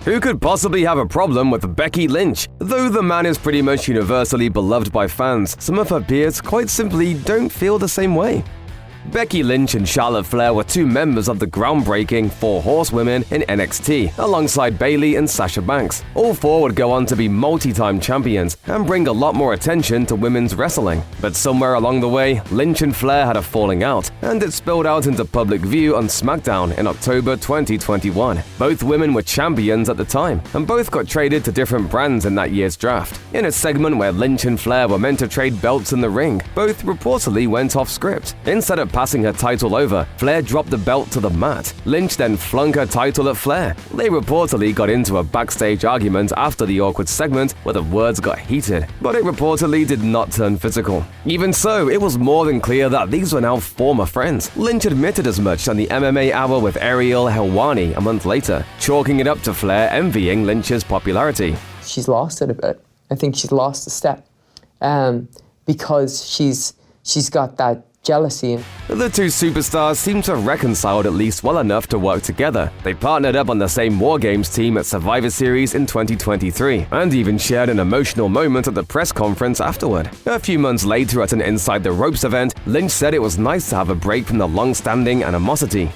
Who could possibly have a problem with Becky Lynch? Though the man is pretty much universally beloved by fans, some of her peers quite simply don't feel the same way. Becky Lynch and Charlotte Flair were two members of the groundbreaking Four Horsewomen in NXT, alongside Bayley and Sasha Banks. All four would go on to be multi-time champions and bring a lot more attention to women's wrestling. But somewhere along the way, Lynch and Flair had a falling out, and it spilled out into public view on SmackDown in October 2021. Both women were champions at the time, and both got traded to different brands in that year's draft. In a segment where Lynch and Flair were meant to trade belts in the ring, both reportedly went off script. Instead of passing her title over, Flair dropped the belt to the mat. Lynch then flung her title at Flair. They reportedly got into a backstage argument after the awkward segment where the words got heated, but it reportedly did not turn physical. Even so, it was more than clear that these were now former friends. Lynch admitted as much on the MMA Hour with Ariel Helwani a month later, chalking it up to Flair envying Lynch's popularity. She's lost it a bit. I think she's lost a step because she's got that jealousy. The two superstars seem to have reconciled at least well enough to work together. They partnered up on the same War Games team at Survivor Series in 2023, and even shared an emotional moment at the press conference afterward. A few months later at an Inside the Ropes event, Lynch said it was nice to have a break from the long-standing animosity.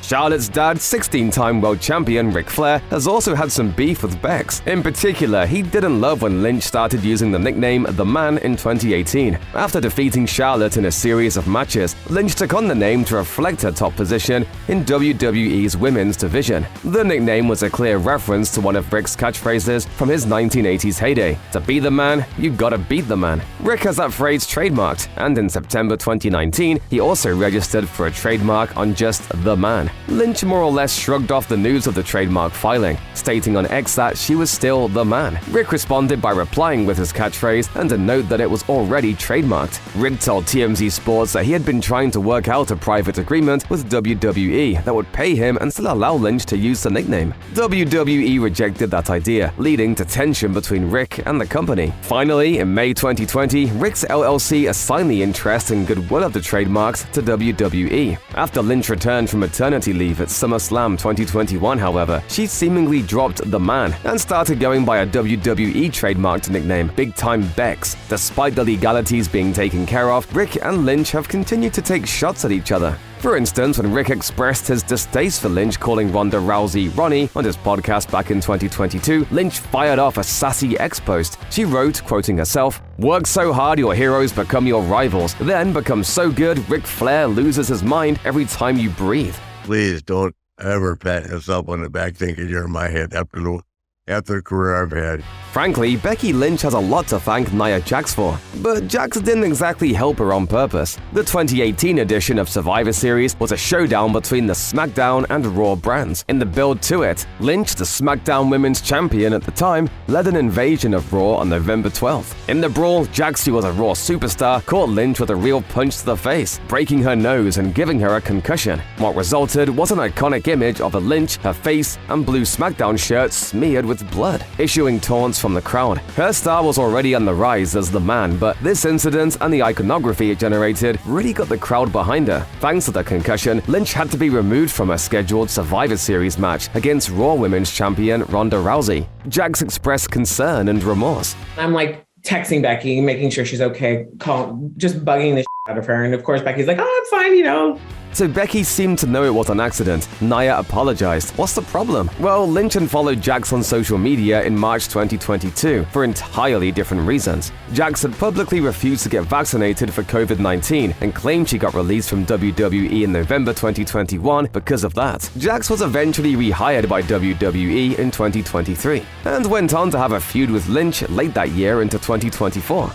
Charlotte's dad, 16-time world champion Ric Flair, has also had some beef with Bex. In particular, he didn't love when Lynch started using the nickname The Man in 2018. After defeating Charlotte in a series of matches, Lynch took on the name to reflect her top position in WWE's women's division. The nickname was a clear reference to one of Ric's catchphrases from his 1980s heyday: "To be the man, you gotta beat the man." Ric has that phrase trademarked, and in September 2019, he also registered for a trademark on just The Man. Lynch more or less shrugged off the news of the trademark filing, stating on X that she was still the man. Ric responded by replying with his catchphrase and a note that it was already trademarked. Ric told TMZ Sports that he had been trying to work out a private agreement with WWE that would pay him and still allow Lynch to use the nickname. WWE rejected that idea, leading to tension between Ric and the company. Finally, in May 2020, Ric's LLC assigned the interest and goodwill of the trademarks to WWE. After Lynch returned from maternity leave at SummerSlam 2021, however, she seemingly dropped The Man and started going by a WWE trademarked nickname, Big Time Bex. Despite the legalities being taken care of, Ric and Lynch have continued to take shots at each other. For instance, when Ric expressed his distaste for Lynch calling Ronda Rousey Ronnie on his podcast back in 2022, Lynch fired off a sassy X-post. She wrote, quoting herself, "Work so hard your heroes become your rivals, then become so good Ric Flair loses his mind every time you breathe." Please don't ever pat yourself on the back thinking you're in my head after the career I've had. Frankly, Becky Lynch has a lot to thank Nia Jax for, but Jax didn't exactly help her on purpose. The 2018 edition of Survivor Series was a showdown between the SmackDown and Raw brands. In the build to it, Lynch, the SmackDown Women's Champion at the time, led an invasion of Raw on November 12th. In the brawl, Jax, who was a Raw superstar, caught Lynch with a real punch to the face, breaking her nose and giving her a concussion. What resulted was an iconic image of a Lynch, her face, and blue SmackDown shirt smeared with blood, issuing taunts from the crowd. Her star was already on the rise as The Man, but this incident and the iconography it generated really got the crowd behind her. Thanks to the concussion, Lynch had to be removed from her scheduled Survivor Series match against Raw Women's Champion Ronda Rousey. Jax expressed concern and remorse. I'm like texting Becky, making sure she's okay, just bugging the out of her. And of course, Becky's like, "Oh, I'm fine, you know." So Becky seemed to know it was an accident. Nia apologized. What's the problem? Well, Lynch unfollowed Jax on social media in March 2022 for entirely different reasons. Jax had publicly refused to get vaccinated for COVID-19 and claimed she got released from WWE in November 2021 because of that. Jax was eventually rehired by WWE in 2023 and went on to have a feud with Lynch late that year into 2024.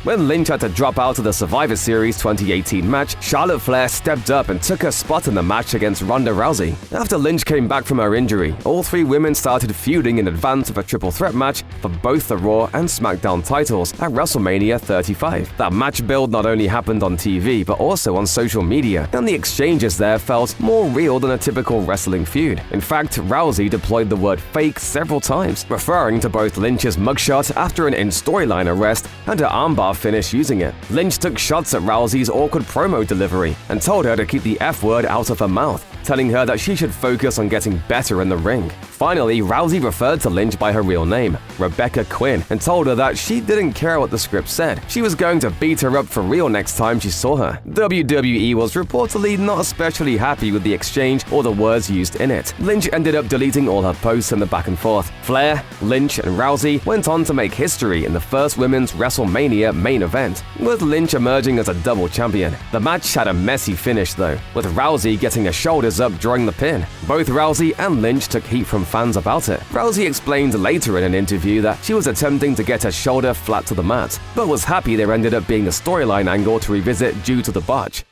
When Lynch had to drop out of the Survivor Series 2018 match, Charlotte Flair stepped up and took her spot in the match against Ronda Rousey. After Lynch came back from her injury, all three women started feuding in advance of a triple threat match for both the Raw and SmackDown titles at WrestleMania 35. That match build not only happened on TV, but also on social media, and the exchanges there felt more real than a typical wrestling feud. In fact, Rousey deployed the word fake several times, referring to both Lynch's mugshot after an in-storyline arrest and her armbar finish using it. Lynch took shots at Rousey's awkward promo delivery and told her to keep the F word out of her mouth, telling her that she should focus on getting better in the ring. Finally, Rousey referred to Lynch by her real name, Rebecca Quinn, and told her that she didn't care what the script said. She was going to beat her up for real next time she saw her. WWE was reportedly not especially happy with the exchange or the words used in it. Lynch ended up deleting all her posts in the back and forth. Flair, Lynch, and Rousey went on to make history in the first women's WrestleMania main event, with Lynch emerging as a double champion. The match had a messy finish though, with Rousey getting her shoulders up during the pin. Both Rousey and Lynch took heat from fans about it. Rousey explained later in an interview that she was attempting to get her shoulder flat to the mat, but was happy there ended up being a storyline angle to revisit due to the botch.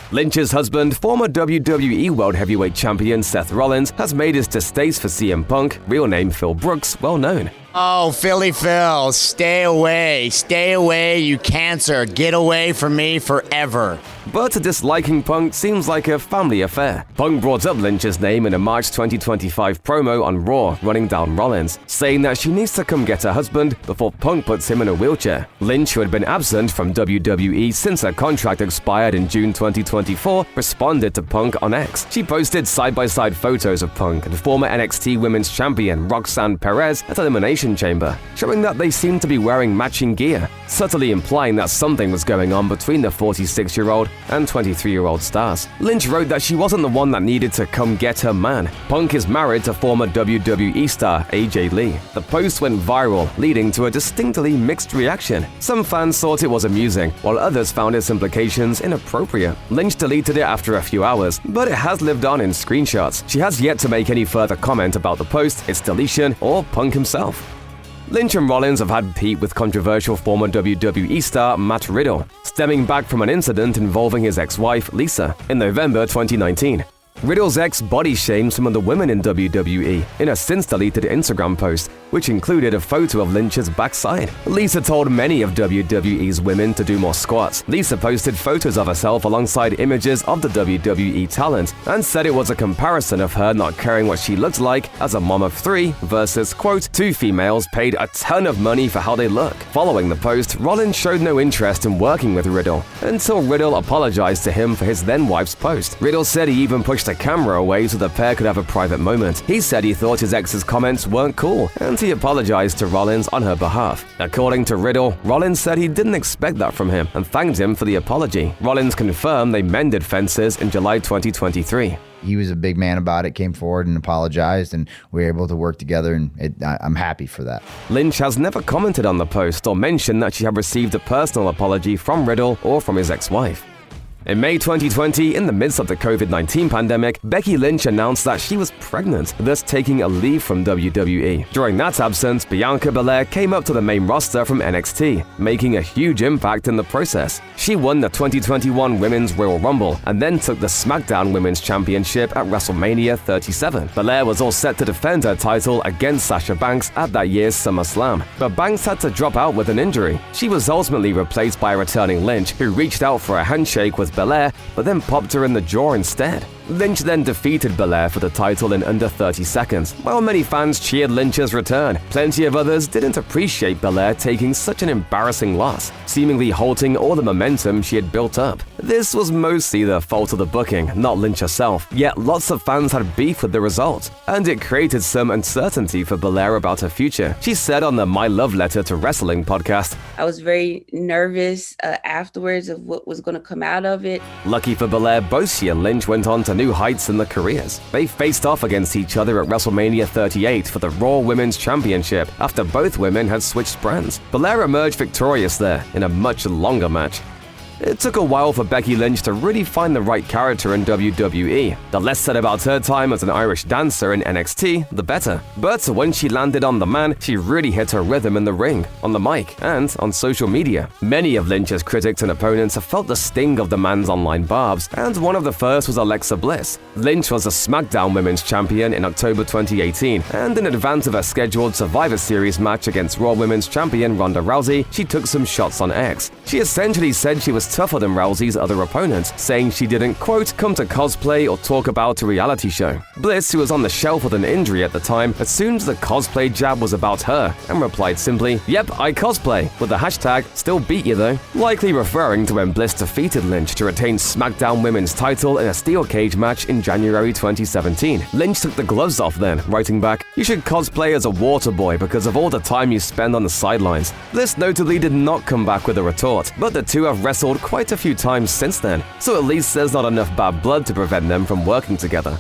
Lynch's husband, former WWE World Heavyweight Champion Seth Rollins, has made his distaste for CM Punk, real name Phil Brooks, well known. Oh, Philly Phil, stay away, you cancer, get away from me forever. But disliking Punk seems like a family affair. Punk brought up Lynch's name in a March 2025 promo on Raw, running down Rollins, saying that she needs to come get her husband before Punk puts him in a wheelchair. Lynch, who had been absent from WWE since her contract expired in June 2024, responded to Punk on X. She posted side-by-side photos of Punk and former NXT Women's Champion Roxanne Perez at Elimination Chamber, showing that they seemed to be wearing matching gear, subtly implying that something was going on between the 46-year-old and 23-year-old stars. Lynch wrote that she wasn't the one that needed to come get her man. Punk is married to former WWE star AJ Lee. The post went viral, leading to a distinctly mixed reaction. Some fans thought it was amusing, while others found its implications inappropriate. Lynch deleted it after a few hours, but it has lived on in screenshots. She has yet to make any further comment about the post, its deletion, or Punk himself. Lynch and Rollins have had heat with controversial former WWE star Matt Riddle, stemming back from an incident involving his ex-wife, Lisa, in November 2019. Riddle's ex body shamed some of the women in WWE in a since-deleted Instagram post, which included a photo of Lynch's backside. Lisa told many of WWE's women to do more squats. Lisa posted photos of herself alongside images of the WWE talent and said it was a comparison of her not caring what she looked like as a mom of three versus, quote, two females paid a ton of money for how they look. Following the post, Rollins showed no interest in working with Riddle until Riddle apologized to him for his then-wife's post. Riddle said he even pushed the camera away so the pair could have a private moment. He said he thought his ex's comments weren't cool, and he apologized to Rollins on her behalf. According to Riddle, Rollins said he didn't expect that from him and thanked him for the apology. Rollins confirmed they mended fences in July 2023. He was a big man about it, came forward and apologized, and we were able to work together, and I'm happy for that. Lynch has never commented on the post or mentioned that she had received a personal apology from Riddle or from his ex-wife. In May 2020, in the midst of the COVID-19 pandemic, Becky Lynch announced that she was pregnant, thus taking a leave from WWE. During that absence, Bianca Belair came up to the main roster from NXT, making a huge impact in the process. She won the 2021 Women's Royal Rumble and then took the SmackDown Women's Championship at WrestleMania 37. Belair was all set to defend her title against Sasha Banks at that year's SummerSlam, but Banks had to drop out with an injury. She was ultimately replaced by a returning Lynch, who reached out for a handshake with Belair, but then popped her in the jaw instead. Lynch then defeated Belair for the title in under 30 seconds. While many fans cheered Lynch's return, plenty of others didn't appreciate Belair taking such an embarrassing loss, seemingly halting all the momentum she had built up. This was mostly the fault of the booking, not Lynch herself, yet lots of fans had beef with the result, and it created some uncertainty for Belair about her future. She said on the My Love Letter to Wrestling podcast, "I was very nervous afterwards of what was going to come out of it." Lucky for Belair, both she and Lynch went on to new heights in their careers. They faced off against each other at WrestleMania 38 for the Raw Women's Championship after both women had switched brands. Belair emerged victorious there in a much longer match. It took a while for Becky Lynch to really find the right character in WWE. The less said about her time as an Irish dancer in NXT, the better. But when she landed on the man, she really hit her rhythm in the ring, on the mic, and on social media. Many of Lynch's critics and opponents have felt the sting of the man's online barbs, and one of the first was Alexa Bliss. Lynch was a SmackDown Women's Champion in October 2018, and in advance of her scheduled Survivor Series match against Raw Women's Champion Ronda Rousey, she took some shots on X. She essentially said she was tougher than Rousey's other opponents, saying she didn't, quote, come to cosplay or talk about a reality show. Bliss, who was on the shelf with an injury at the time, assumed the cosplay jab was about her and replied simply, "Yep, I cosplay," with the hashtag "still beat you though," likely referring to when Bliss defeated Lynch to retain SmackDown Women's title in a steel cage match in January 2017. Lynch took the gloves off then, writing back, "You should cosplay as a water boy because of all the time you spend on the sidelines." Bliss notably did not come back with a retort, but the two have wrestled quite a few times since then, so at least there's not enough bad blood to prevent them from working together.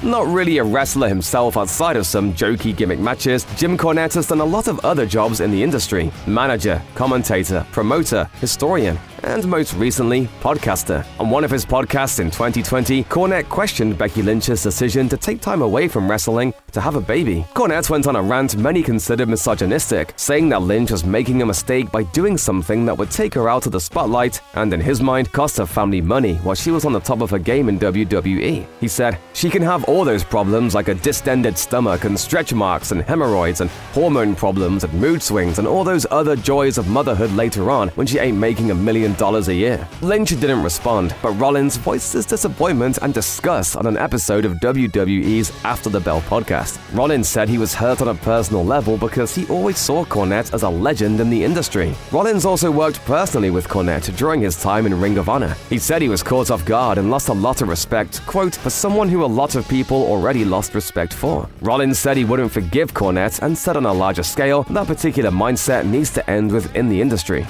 Not really a wrestler himself outside of some jokey gimmick matches, Jim Cornette has done a lot of other jobs in the industry: manager, commentator, promoter, historian, and most recently, podcaster. On one of his podcasts in 2020, Cornette questioned Becky Lynch's decision to take time away from wrestling to have a baby. Cornette went on a rant many considered misogynistic, saying that Lynch was making a mistake by doing something that would take her out of the spotlight and, in his mind, cost her family money while she was on the top of her game in WWE. He said, "She can have all those problems like a distended stomach and stretch marks and hemorrhoids and hormone problems and mood swings and all those other joys of motherhood later on when she ain't making $1 million a year." Lynch didn't respond, but Rollins voiced his disappointment and disgust on an episode of WWE's After the Bell podcast. Rollins said he was hurt on a personal level because he always saw Cornette as a legend in the industry. Rollins also worked personally with Cornette during his time in Ring of Honor. He said he was caught off guard and lost a lot of respect, quote, for someone who a lot of people already lost respect for. Rollins said he wouldn't forgive Cornette and said on a larger scale that particular mindset needs to end within the industry.